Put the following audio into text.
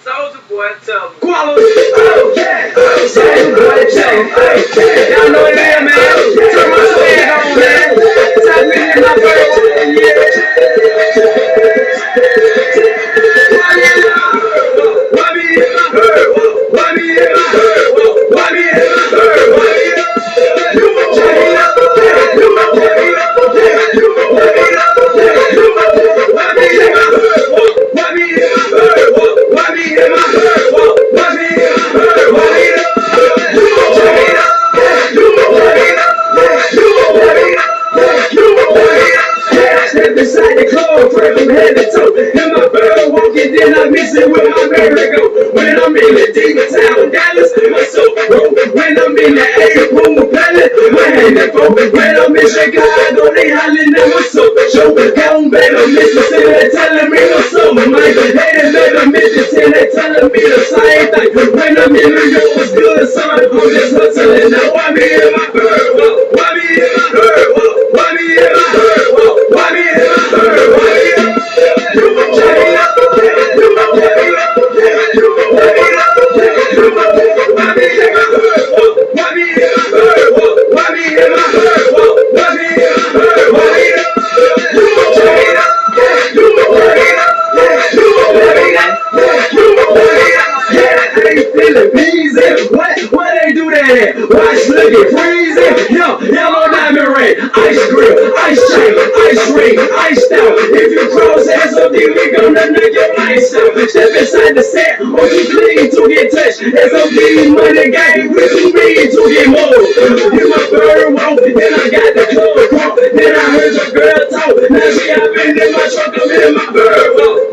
Soulja Boy, tell me. Gualo, okay. Soulja Boy, tell me. Y'all know it is, man. Turn my swag on, man. Tap me in my bird, Why me in my bird? Why me in my bird? Why me in my bird? Why me in my bird? You my baby, you my baby, you my baby, you my baby. Why me in my bird? Why me in my bird? Why me in my bird? Why me in my bird? Why me in my bird? You my baby, you my baby, you my baby, you my baby. Step inside the club, pray from head to toe. And my bird walking, then I miss it with my merry-go. When I'm in the demon town, Dallas, my soul bro. When I'm in the A-Pool Palace, my hand and phone. When I'm in Chicago, they hollering at my soul show. Come back to Mississippi, they telling me no summer, man. They done made a Mississippi, they telling me the same thing. When I'm in New York, it's good, son. I'm just hustling. Now why me in my bird? Why me in my bird? Why me in my bird? Why me in my bird? Why me in my bird? You my baby, you my baby, you my baby, you my baby. Why me in my bird? Why me in my bird? Why me in my bird? Why me in my bird? Why me in my bird? You my baby, you my baby, you my baby, you my baby. Yeah, I ain't feeling easy. What they do that at? Watch, look at freezing. Yo, yellow diamond ring, ice grill, ice chain, ice ring, ice down. If you cross SOD, we gonna knock your lights out. Step inside the set, or you clean to get touched. SOD money game, we too mean to get more. You my bird walk, then I got the club walk. Then I heard your girl talk. Now she hopping in my truck, I'm in my bird walk.